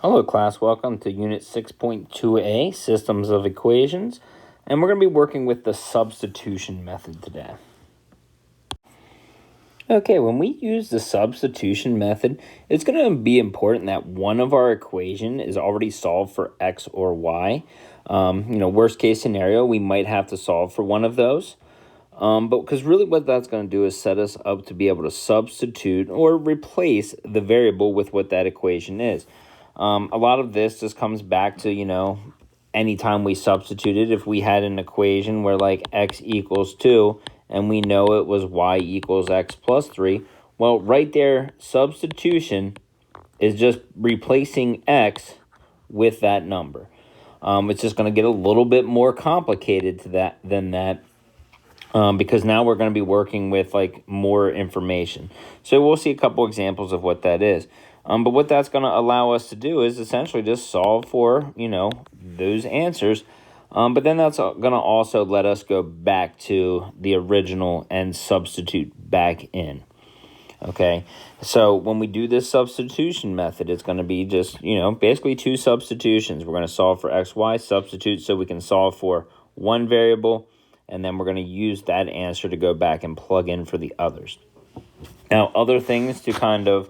Hello class, welcome to Unit 6.2a, Systems of Equations, and we're going to be working with the substitution method today. Okay, when we use the substitution method, it's going to be important that one of our equation is already solved for x or y. Worst case scenario, we might have to solve for one of those. But because really what that's going to do is set us up to be able to substitute or replace the variable with what that equation is. A lot of this just comes back to, anytime we substituted, if we had an equation where like x equals 2 and we know it was y equals x plus 3, well, right there, substitution is just replacing x with that number. It's just going to get a little bit more complicated than that. Because now we're going to be working with like more information. So we'll see a couple examples of what that is. But what that's going to allow us to do is essentially just solve for, those answers. But then that's going to also let us go back to the original and substitute back in. Okay, so when we do this substitution method, it's going to be just, basically two substitutions. We're going to solve for x, y, substitute so we can solve for one variable, and then we're going to use that answer to go back and plug in for the others. Now, other things to kind of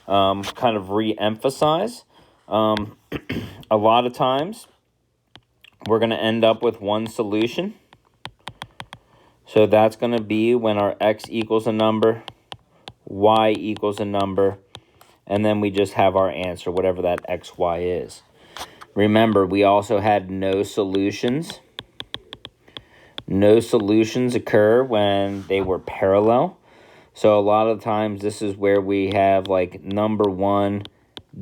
re-emphasize, a lot of times we're going to end up with one solution. So that's going to be when our x equals a number, y equals a number, and then we just have our answer, whatever that x, y is. Remember, we also had no solutions. No solutions occur when they were parallel. So a lot of times this is where we have like number 1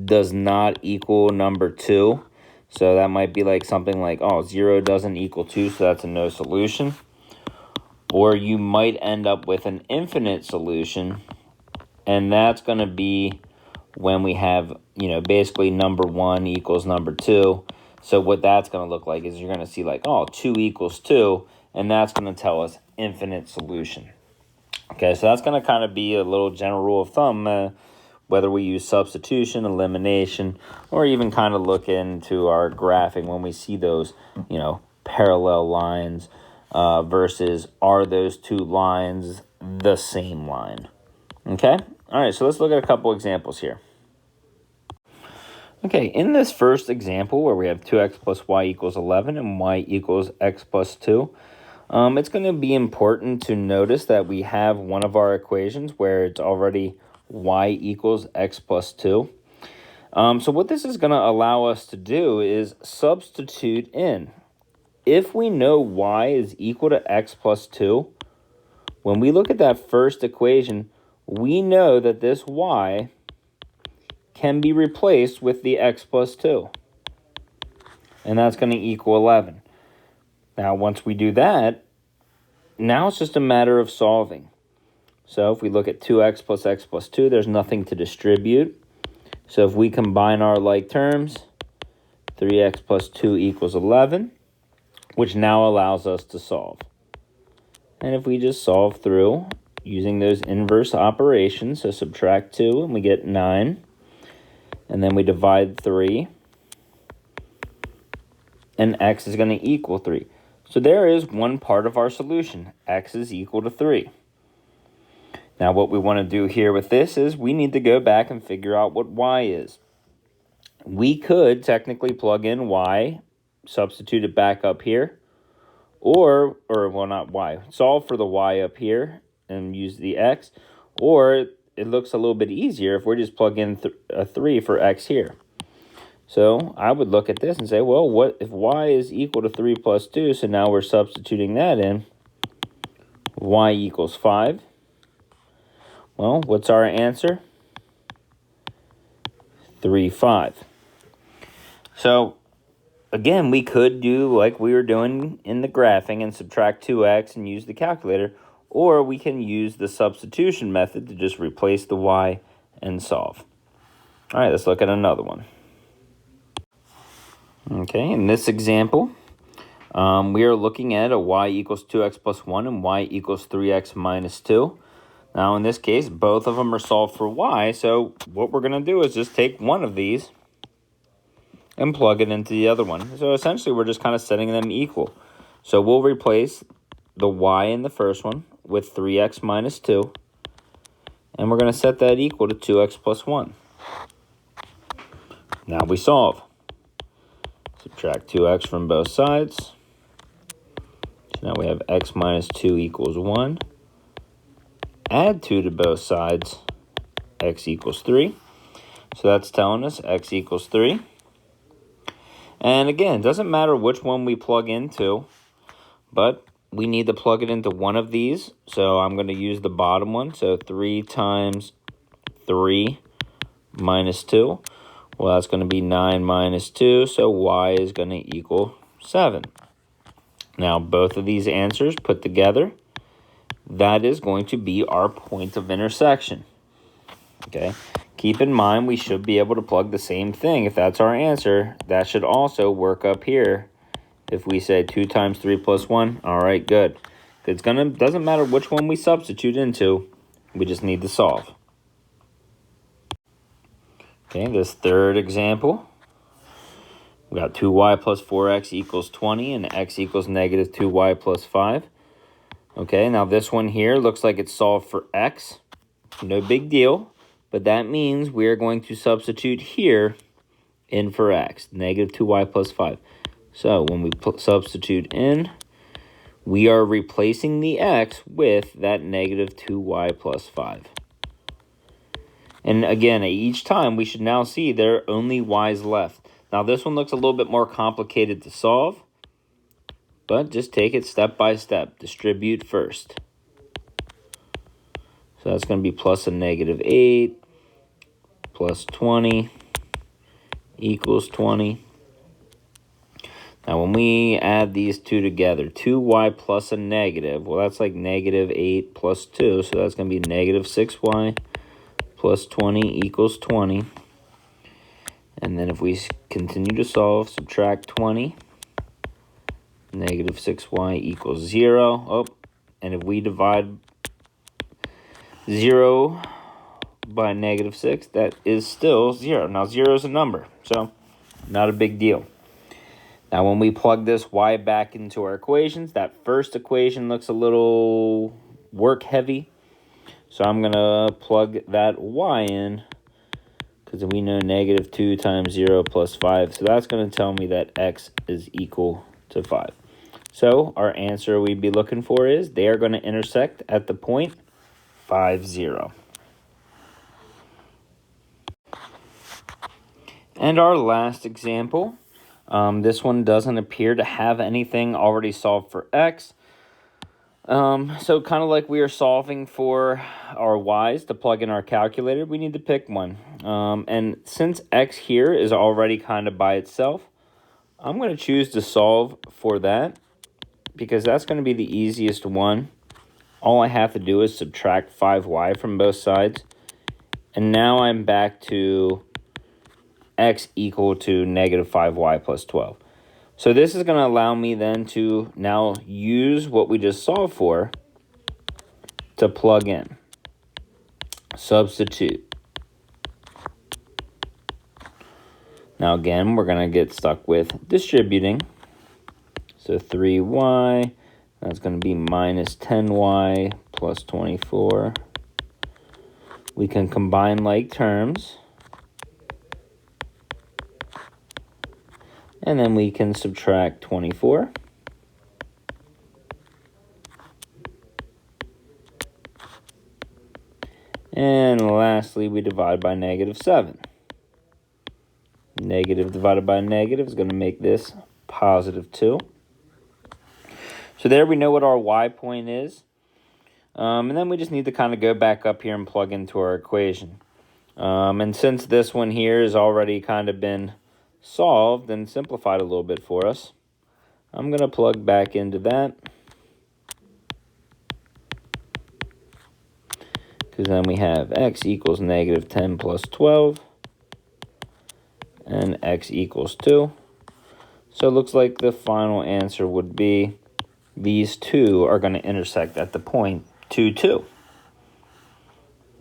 does not equal number 2. So that might be like something like, 0 doesn't equal 2, so that's a no solution. Or you might end up with an infinite solution, and that's going to be when we have, basically number 1 equals number 2. So what that's going to look like is you're going to see like, 2 equals 2, and that's going to tell us infinite solution. Okay, so that's going to kind of be a little general rule of thumb, whether we use substitution, elimination, or even kind of look into our graphing when we see those, parallel lines versus are those two lines the same line. Okay, all right, so let's look at a couple examples here. Okay, in this first example where we have 2x plus y equals 11 and y equals x plus 2, it's going to be important to notice that we have one of our equations where it's already y equals x plus 2. So what this is going to allow us to do is substitute in. If we know y is equal to x plus 2, when we look at that first equation, we know that this y can be replaced with the x plus 2. And that's going to equal 11. Now, once we do that, now it's just a matter of solving. So if we look at 2x plus x plus 2, there's nothing to distribute. So if we combine our like terms, 3x plus 2 equals 11, which now allows us to solve. And if we just solve through using those inverse operations, so subtract 2 and we get 9, and then we divide 3, and x is going to equal 3. So there is one part of our solution. X is equal to 3. Now what we want to do here with this is we need to go back and figure out what y is. We could technically plug in y, substitute it back up here, or not y, solve for the y up here and use the x, or it looks a little bit easier if we're just plug in a 3 for x here. So I would look at this and say, well, what if y is equal to 3 plus 2? So now we're substituting that in. Y equals 5. Well, what's our answer? 3, 5. So again, we could do like we were doing in the graphing and subtract 2x and use the calculator, or we can use the substitution method to just replace the y and solve. All right, let's look at another one. Okay, in this example, we are looking at a y equals 2x plus 1 and y equals 3x minus 2. Now, in this case, both of them are solved for y, so what we're going to do is just take one of these and plug it into the other one. So essentially, we're just kind of setting them equal. So we'll replace the y in the first one with 3x minus 2. And we're going to set that equal to 2x plus 1. Now we solve. Subtract 2x from both sides. So now we have x minus 2 equals 1. Add 2 to both sides. X equals 3. So that's telling us x equals 3. And again, it doesn't matter which one we plug into, but we need to plug it into one of these. So I'm going to use the bottom one. So 3 times 3 minus 2. Well, that's going to be 9 minus 2. So y is going to equal 7. Now, both of these answers put together, that is going to be our point of intersection. Okay. Keep in mind, we should be able to plug the same thing. If that's our answer, that should also work up here. If we say 2 times 3 plus 1, all right, good. Doesn't matter which one we substitute into, we just need to solve. Okay, this third example, we got 2y plus 4x equals 20 and x equals negative 2y plus 5. Okay, now this one here looks like it's solved for x. No big deal. But that means we are going to substitute here in for x, negative 2y plus 5. So when we substitute in, we are replacing the x with that negative 2y plus 5. And again, each time we should now see there are only y's left. Now this one looks a little bit more complicated to solve, but just take it step by step. Distribute first. So that's going to be plus a negative 8 plus 20 equals 20. Now, when we add these two together, 2y plus a negative, well, that's like negative 8 plus 2. So that's going to be negative 6y plus 20 equals 20. And then if we continue to solve, subtract 20, negative 6y equals 0. Oh, and if we divide 0 by negative 6, that is still 0. Now, 0 is a number, so not a big deal. Now, when we plug this y back into our equations, that first equation looks a little work-heavy. So I'm going to plug that y in, because we know negative 2 times 0 plus 5. So that's going to tell me that x is equal to 5. So our answer we'd be looking for is they are going to intersect at the point 5, 0. And our last example, this one doesn't appear to have anything already solved for x. So kind of like we are solving for our y's to plug in our calculator, we need to pick one. And since x here is already kind of by itself, I'm going to choose to solve for that because that's going to be the easiest one. All I have to do is subtract 5y from both sides. And now I'm back to x equal to negative 5y plus 12. So this is going to allow me then to now use what we just solved for to plug in. Substitute. Now again, we're going to get stuck with distributing. So 3y, that's going to be minus 10y plus 24. We can combine like terms. And then we can subtract 24. And lastly, we divide by negative 7. Negative divided by negative is going to make this positive 2. So there we know what our y point is. And then we just need to kind of go back up here and plug into our equation. And since this one here has already kind of been solved and simplified a little bit for us, I'm going to plug back into that. Because then we have x equals negative 10 plus 12. And x equals 2. So it looks like the final answer would be these two are going to intersect at the point 2, 2.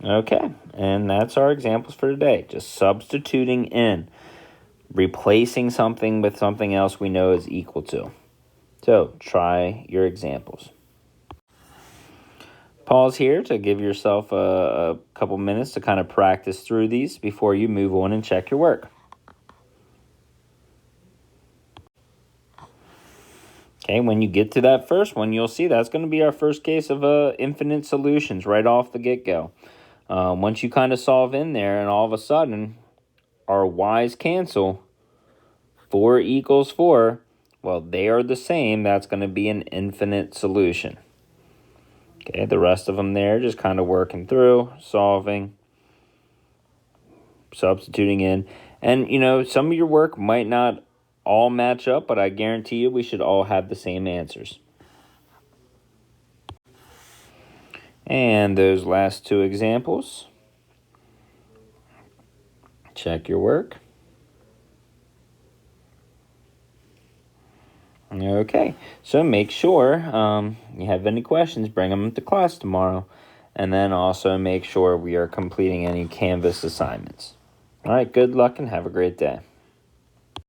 Okay, and that's our examples for today. Just substituting in. replacing something with something else we know is equal to. So try your examples. Pause here to give yourself a couple minutes to kind of practice through these before you move on and check your work. Okay, when you get to that first one, you'll see that's going to be our first case of infinite solutions right off the get-go. Once you kind of solve in there and all of a sudden our y's cancel, 4 equals 4, well, they are the same. That's going to be an infinite solution. Okay, the rest of them there, just kind of working through, solving, substituting in. And, you know, some of your work might not all match up, but I guarantee you we should all have the same answers. And those last 2 examples, check your work. Okay, so make sure you have any questions, bring them to class tomorrow. And then also make sure we are completing any Canvas assignments. All right, good luck and have a great day.